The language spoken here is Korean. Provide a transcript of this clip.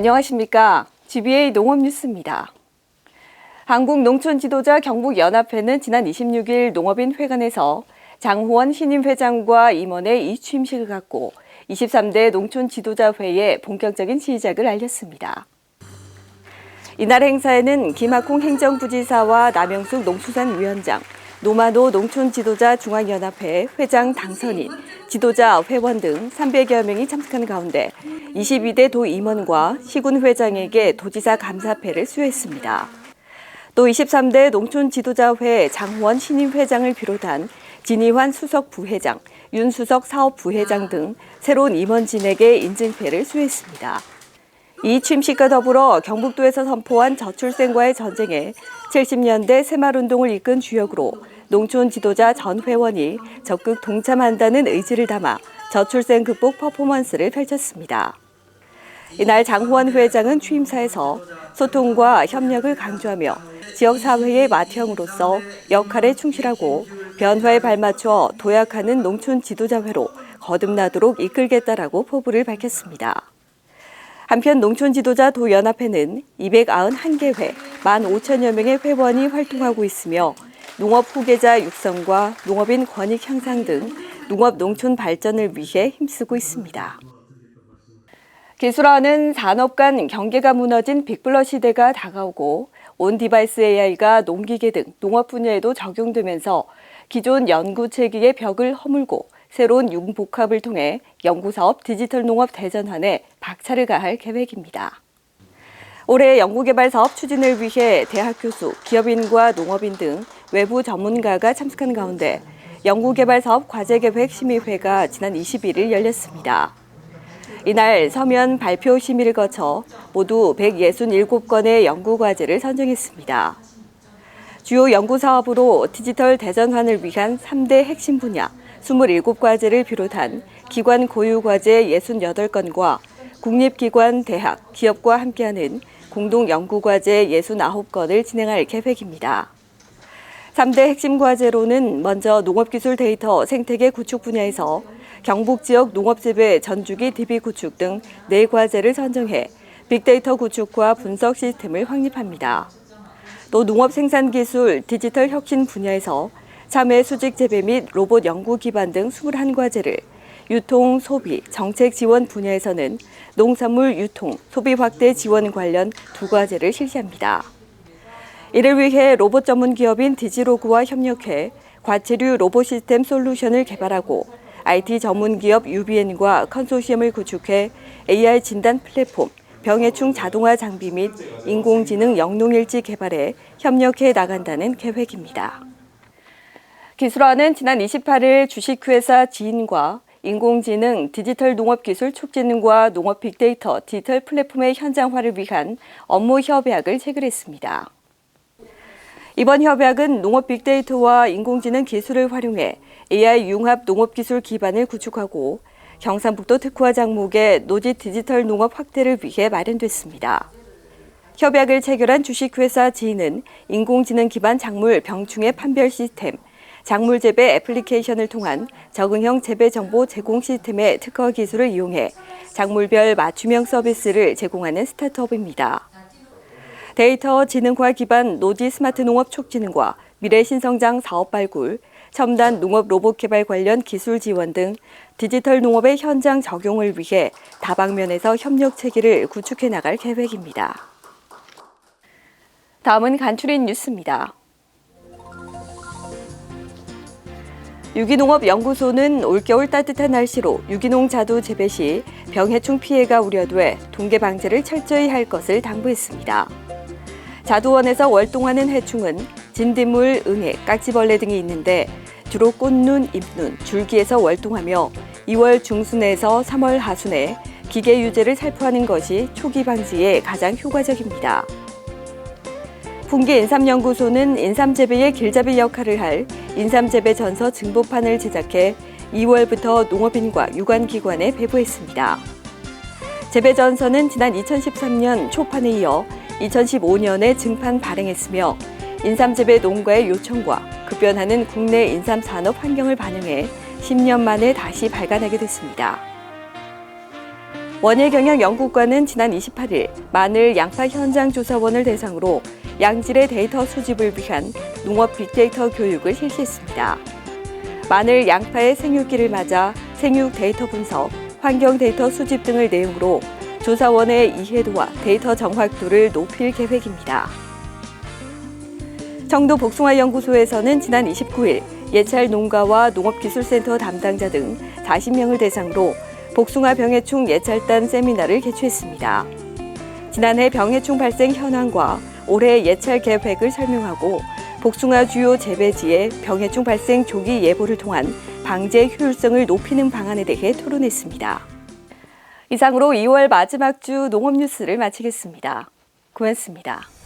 안녕하십니까. GBA 농업뉴스입니다. 한국농촌지도자 경북연합회는 지난 26일 농업인회관에서 장호원 신임 회장과 임원의 이취임식을 갖고 23대 농촌지도자회의 본격적인 시작을 알렸습니다. 이날 행사에는 김학홍 행정부지사와 남영숙 농수산위원장, 노만호 농촌지도자 중앙연합회 회장 당선인, 지도자 회원 등 300여 명이 참석한 가운데 22대 도 임원과 시군 회장에게 도지사 감사패를 수여했습니다. 또 23대 농촌지도자회 장호원 신임 회장을 비롯한 진희환 수석 부회장, 윤수석 사업 부회장 등 새로운 임원진에게 인증패를 수여했습니다. 이 취임식과 더불어 경북도에서 선포한 저출생과의 전쟁에 70년대 새마을운동을 이끈 주역으로 농촌 지도자 전 회원이 적극 동참한다는 의지를 담아 저출생 극복 퍼포먼스를 펼쳤습니다. 이날 장호원 회장은 취임사에서 소통과 협력을 강조하며 지역사회의 맏형으로서 역할에 충실하고 변화에 발맞춰 도약하는 농촌 지도자회로 거듭나도록 이끌겠다라고 포부를 밝혔습니다. 한편 농촌지도자 도연합회는 291개 회, 15,000여 명의 회원이 활동하고 있으며 농업 후계자 육성과 농업인 권익 향상 등 농업 농촌 발전을 위해 힘쓰고 있습니다. 기술화는 산업 간 경계가 무너진 빅블러 시대가 다가오고 온 디바이스 AI가 농기계 등 농업 분야에도 적용되면서 기존 연구 체계의 벽을 허물고 새로운 융복합을 통해 연구사업 디지털 농업 대전환에 박차를 가할 계획입니다. 올해 연구개발 사업 추진을 위해 대학 교수, 기업인과 농업인 등 외부 전문가가 참석한 가운데 연구개발 사업 과제계획 심의회가 지난 21일 열렸습니다. 이날 서면 발표 심의를 거쳐 모두 167건의 연구과제를 선정했습니다. 주요 연구사업으로 디지털 대전환을 위한 3대 핵심 분야 27과제를 비롯한 기관 고유 과제 68건과 국립기관, 대학, 기업과 함께하는 공동 연구과제 69건을 진행할 계획입니다. 3대 핵심 과제로는 먼저 농업기술 데이터 생태계 구축 분야에서 경북 지역 농업재배 전주기 DB 구축 등 4과제를 선정해 빅데이터 구축과 분석 시스템을 확립합니다. 또 농업생산기술 디지털 혁신 분야에서 참외 수직 재배 및 로봇 연구 기반 등 21과제를, 유통, 소비, 정책 지원 분야에서는 농산물 유통, 소비 확대 지원 관련 2과제를 실시합니다. 이를 위해 로봇 전문 기업인 디지로그와 협력해 과체류 로봇 시스템 솔루션을 개발하고 IT 전문 기업 UBN과 컨소시엄을 구축해 AI 진단 플랫폼, 병해충 자동화 장비 및 인공지능 영농일지 개발에 협력해 나간다는 계획입니다. 기술화는 지난 28일 주식회사 지인과 인공지능 디지털 농업기술 촉진과 농업 빅데이터 디지털 플랫폼의 현장화를 위한 업무 협약을 체결했습니다. 이번 협약은 농업 빅데이터와 인공지능 기술을 활용해 AI 융합 농업기술 기반을 구축하고 경상북도 특화 장목의 노지 디지털 농업 확대를 위해 마련됐습니다. 협약을 체결한 주식회사 지인은 인공지능 기반 작물 병충해 판별 시스템, 작물 재배 애플리케이션을 통한 적응형 재배 정보 제공 시스템의 특허 기술을 이용해 작물별 맞춤형 서비스를 제공하는 스타트업입니다. 데이터 지능화 기반 노지 스마트 농업 촉진과 미래 신성장 사업 발굴, 첨단 농업 로봇 개발 관련 기술 지원 등 디지털 농업의 현장 적용을 위해 다방면에서 협력 체계를 구축해 나갈 계획입니다. 다음은 간추린 뉴스입니다. 유기농업연구소는 올겨울 따뜻한 날씨로 유기농 자두 재배 시 병해충 피해가 우려돼 동계 방제를 철저히 할 것을 당부했습니다. 자두원에서 월동하는 해충은 진딧물, 응애, 깍지벌레 등이 있는데 주로 꽃눈, 잎눈, 줄기에서 월동하며 2월 중순에서 3월 하순에 기계 유제를 살포하는 것이 초기 방지에 가장 효과적입니다. 풍기인삼연구소는 인삼재배의 길잡이 역할을 할 인삼재배 전서 증보판을 제작해 2월부터 농업인과 유관기관에 배부했습니다. 재배 전서는 지난 2013년 초판에 이어 2015년에 증판 발행했으며 인삼재배 농가의 요청과 급변하는 국내 인삼 산업 환경을 반영해 10년 만에 다시 발간하게 됐습니다. 원예경영연구과는 지난 28일 마늘 양파 현장 조사원을 대상으로 양질의 데이터 수집을 위한 농업 빅데이터 교육을 실시했습니다. 마늘 양파의 생육기를 맞아 생육 데이터 분석, 환경 데이터 수집 등을 내용으로 조사원의 이해도와 데이터 정확도를 높일 계획입니다. 청도 복숭아연구소에서는 지난 29일 예찰 농가와 농업기술센터 담당자 등 40명을 대상으로 복숭아 병해충 예찰단 세미나를 개최했습니다. 지난해 병해충 발생 현황과 올해 예찰 계획을 설명하고 복숭아 주요 재배지의 병해충 발생 조기 예보를 통한 방제 효율성을 높이는 방안에 대해 토론했습니다. 이상으로 2월 마지막 주 농업 뉴스를 마치겠습니다. 고맙습니다.